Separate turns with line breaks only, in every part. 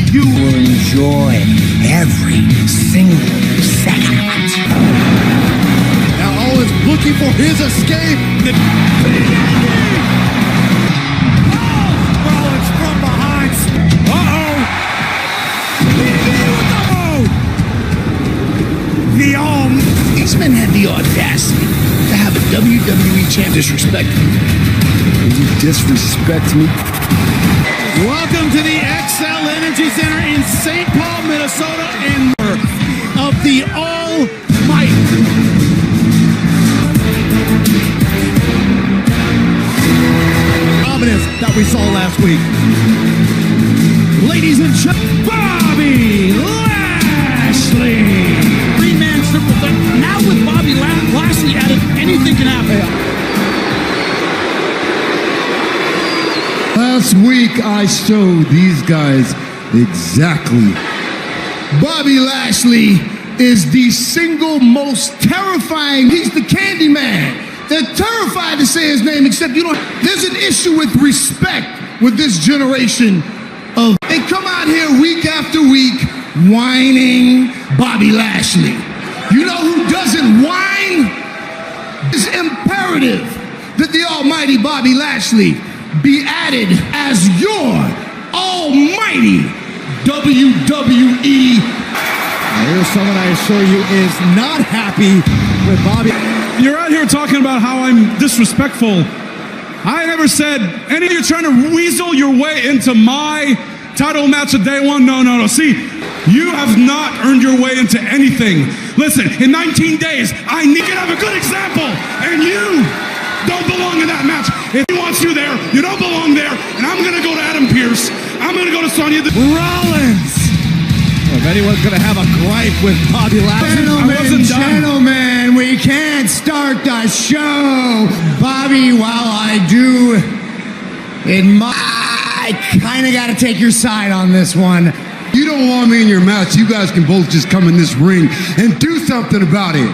You will enjoy every single second.
Now Owens looking for his escape. Rollins from behind. The arm.
These men had the audacity to have a WWE champ disrespect me.
You disrespect me?
Welcome to the XL Energy Center in St. Paul, Minnesota, in of the Almighty. Ominous that we saw last week. Ladies and gentlemen, Bobby Lashley. Three-man triple threat. Now with Bobby Lashley added, anything can happen.
Last week I showed these guys exactly.
Bobby Lashley is the single most terrifying. He's the candy man. They're terrified to say his name, except you don't. There's an issue with respect with this generation of. They come out here week after week whining Bobby Lashley. You know who doesn't whine? It's imperative that the almighty Bobby Lashley be added as your almighty WWE.
Here's someone I assure you is not happy with Bobby.
You're out here talking about how I'm disrespectful. I never said any of you trying to weasel your way into my title match of day one. No. See, you have not earned your way into anything. Listen, in 19 days, I need to have a good example, and you don't belong in that match. If he wants you there, you don't belong there, and I'm going to go to Adam Pearce. I'm going to go to Sonya
Rollins. If anyone's going to have a gripe with Bobby Lashley,
Gentlemen, we can't start the show. Bobby, while I do I kind of got to take your side on this one.
You don't want me in your match. You guys can both just come in this ring and do something about it.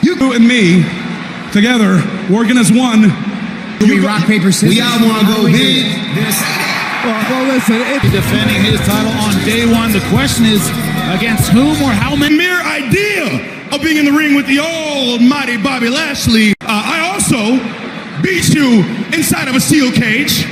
You and me together, working as one.
We rock, paper, scissors.
We all want to go big.
Well, listen, it's defending his title on day one. The question is, against whom or how many?
Mere idea of being in the ring with the almighty Bobby Lashley. I also beat you inside of a steel cage.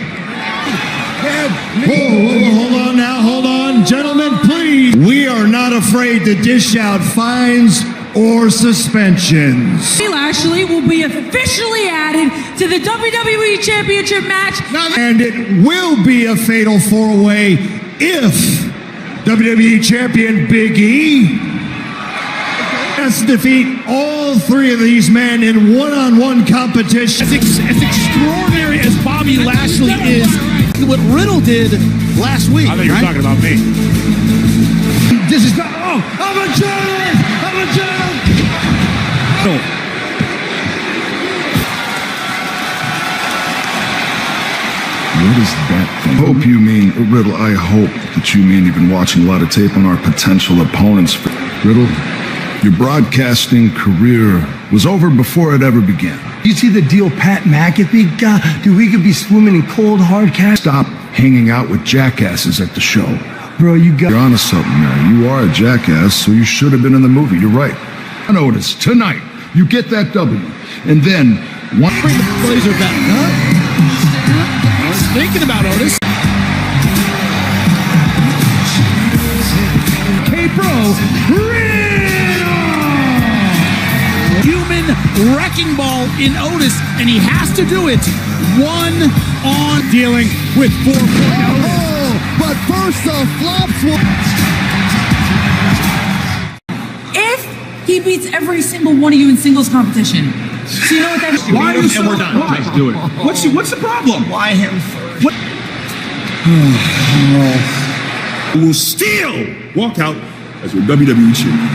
Hold on, gentlemen, please. We are not afraid to dish out fines or suspensions.
Lashley will be officially added to the WWE Championship match.
And it will be a fatal four-way if WWE Champion Big E has to defeat all three of these men in one-on-one competition.
As extraordinary as Bobby Lashley is, what Riddle did last week.
I think you're talking about me.
This is not. Oh, I'm a journalist.
What is that thing? Hope you mean, Riddle, I hope that you mean you've been watching a lot of tape on our potential opponents. Riddle, your broadcasting career was over before it ever began.
You see the deal Pat McAfee got? Dude, we could be swimming in cold, hard cash.
Stop hanging out with jackasses at the show.
Bro, you're
on to something, man. You are a jackass, so you should have been in the movie. You're right. I notice tonight you get that W, and then one.
Bring the Blazer back, huh? I was thinking about Otis. K-Pro, human wrecking ball in Otis, and he has to do it one-on dealing with 4 Otis.
But first, the flops will.
If he beats every single one of you in singles competition, so you know what that is?
Why are you so?
And we're done.
Why?
Let's do it.
What's the problem?
Why him first?
What?
Will still walk out as your WWE champion.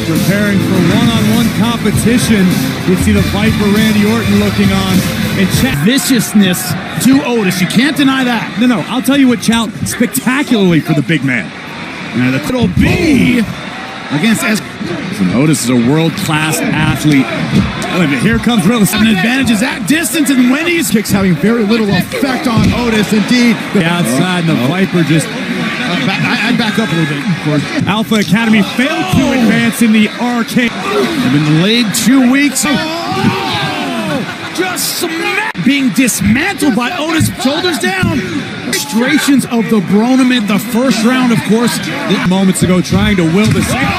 Preparing for one-on-one competition. You see the Viper Randy Orton looking on. And viciousness to Otis. You can't deny that. No, I'll tell you what, Chow, spectacularly for the big man. And it'll be against Otis is a world-class athlete. Here comes Riddle. An advantage is at distance, and Wendy's kicks having very little effect on Otis. Indeed, the outside, and the Viper just. Add back up a little bit, of course. Alpha Academy failed to advance in the arcade. They've been delayed 2 weeks. Just being dismantled by Otis, shoulders down. Frustrations of the Bronament, the first round, of course. Moments ago, trying to will the second.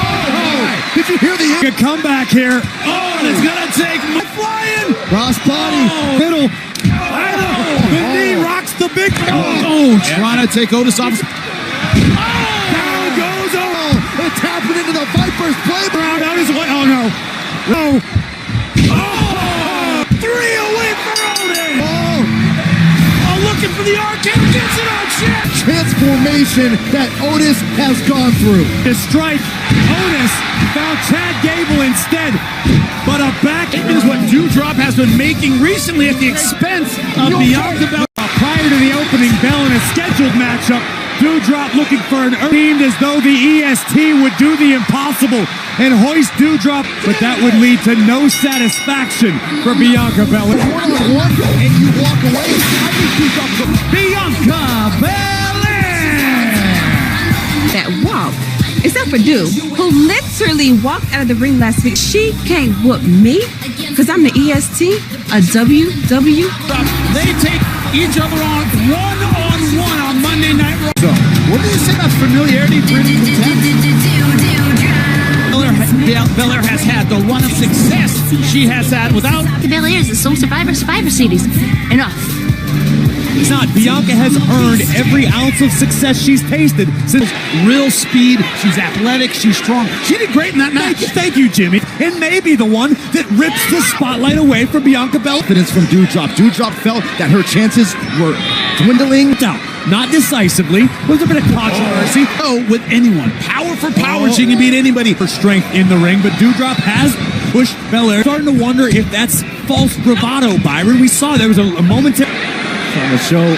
Did you hear the
comeback here? Oh, and it's gonna take flying.
cross body?
Middle. The knee rocks the big. Trying to take Otis off. Down goes Otis.
It's happening to the Vipers playground.
Otis, oh no. No. Three away for Otis. Looking for the arcade. Gets it on shit.
Transformation that Otis has gone through.
To strike, Otis found Chad Gable instead. But a back is what Doudrop has been making recently at the expense of Bianca Belair. Prior to the opening bell in a scheduled matchup, Doudrop looking for an seemed as though the EST would do the impossible and hoist Doudrop, but that would lead to no satisfaction for Bianca Belair.
One-on-one, and you walk away. How do you keep up the
Bianca Belair!
That walk, except for Dude, who literally walked out of the ring last week. She can't whoop me because I'm the EST, a WW.
They take each other on one-on-one on Monday Night Raw. So, what do you say about familiarity breeding contempt? Belair has had the run of success she has had without.
Belair is the sole survivor series. Enough.
It's not. Bianca has earned every ounce of success she's tasted since real speed. She's athletic. She's strong. She did great in that match. Thank you, Jimmy. And maybe the one that rips the spotlight away from Bianca Belair.
confidence from Doudrop. Doudrop felt that her chances were dwindling.
Down. Not decisively. There's a bit of controversy. Oh, with anyone. Power for power. She can beat anybody for strength in the ring. But Doudrop has pushed Belair. Starting to wonder if that's false bravado, Byron. We saw there was a momentary.
Trying to show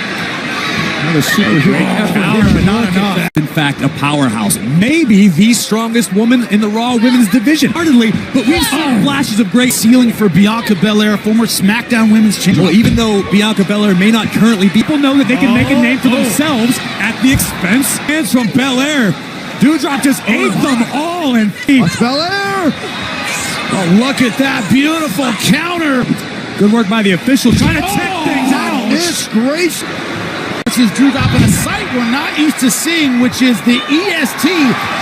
another superhero effort, but not enough.
In fact, a powerhouse. Maybe the strongest woman in the Raw Women's Division. Hardly, but we've seen flashes of great ceiling for Bianca Belair, former SmackDown Women's Champion. Well, even though Bianca Belair may not currently be, people know that they can make a name for themselves at the expense. Hands from Belair. Doudrop just ate them all and
Watch Belair!
Oh, look at that beautiful counter. Good work by the official trying to check things out.
It's gracious.
This is Doudrop in a sight we're not used to seeing, which is the EST.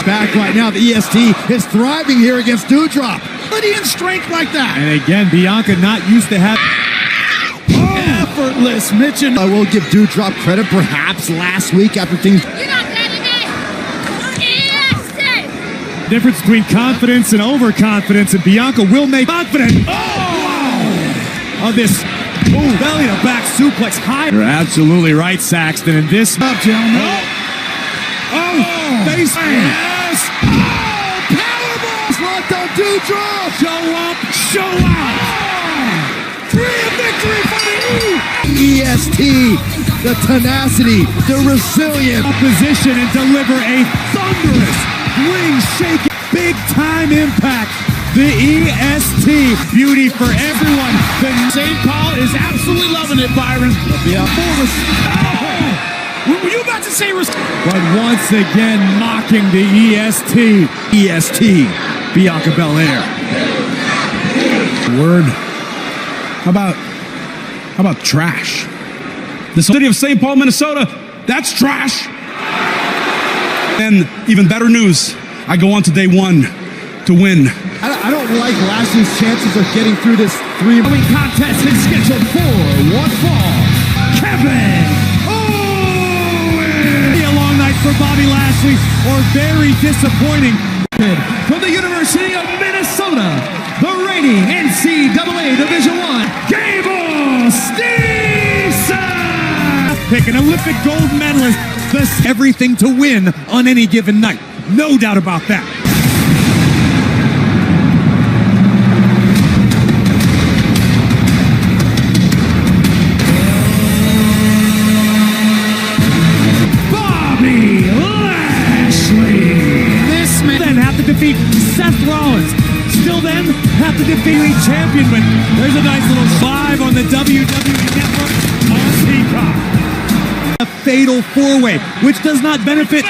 Back right now, the EST is thriving here against Doudrop.
Ability and strength like that. And again, Bianca not used to have effortless Mitchin.
I will give Doudrop credit perhaps last week after things.
You're not letting me. EST.
Difference between confidence and overconfidence, and Bianca will make confident. Of this. Ooh, belly to back suplex high. You're absolutely right, Saxton. And this up, gentlemen. Face. Yes.
Powerball! Locked on Doudrop!
Show up, show out.
Free victory for the EST. The tenacity, the resilience.
Position and deliver a thunderous, ring-shaking, big-time impact. The EST, beauty for everyone. The St. Paul is absolutely loving it, Byron. Were you about to say But once again, mocking the EST. EST, Bianca Belair.
Word. How about trash? The city of St. Paul, Minnesota, that's trash. And even better news, I go on to day one to win.
I don't like Lashley's chances of getting through this three-way
contest is scheduled for one fall. Kevin Owens! A long night for Bobby Lashley, or very disappointing. From the University of Minnesota, the reigning NCAA Division I, Gable Stevenson! Pick an Olympic gold medalist. Thus, everything to win on any given night. No doubt about that. Defeat Seth Rollins. Still then, have to defeat the champion, but there's a nice little vibe on the WWE Network on Peacock. A fatal four-way, which does not benefit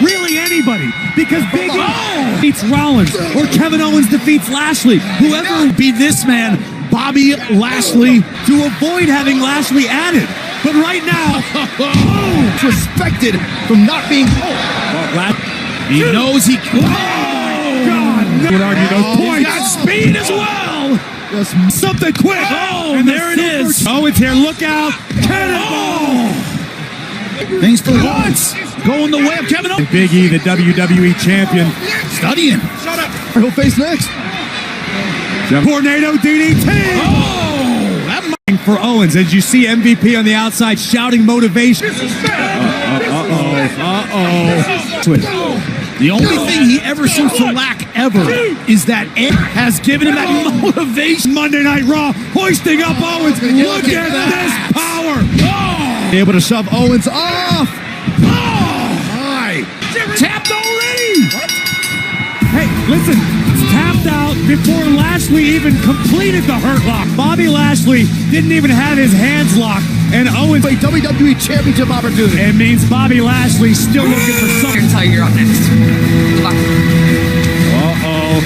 really anybody, because Big E beats Rollins or Kevin Owens defeats Lashley. Whoever would be this man, Bobby Lashley, to avoid having Lashley added. But right now,
Respected from not being.
He knows he can.
God, no. Would argue those points.
He's got speed as well.
Just something quick.
And there it is.
Owens here, look out. Cannonball.
Things for once. Going the way of Kevin Owens.
Big E, the WWE champion.
Studying.
Shut up.
He'll face next.
Tornado DDT.
That might.
For Owens, as you see MVP on the outside shouting motivation.
The only thing he ever seems to lack ever is that Ed has given him that motivation.
Monday Night Raw, hoisting up Owens. Look at this power. Able to shove Owens off.
My. Tapped already.
Hey, listen, it's tapped out before Lashley even completed the hurt lock. Bobby Lashley didn't even have his hands locked, and Owens
A WWE Championship opportunity.
It means Bobby Lashley still looking for something.
Until you're up next. Goodbye.
Uh-oh.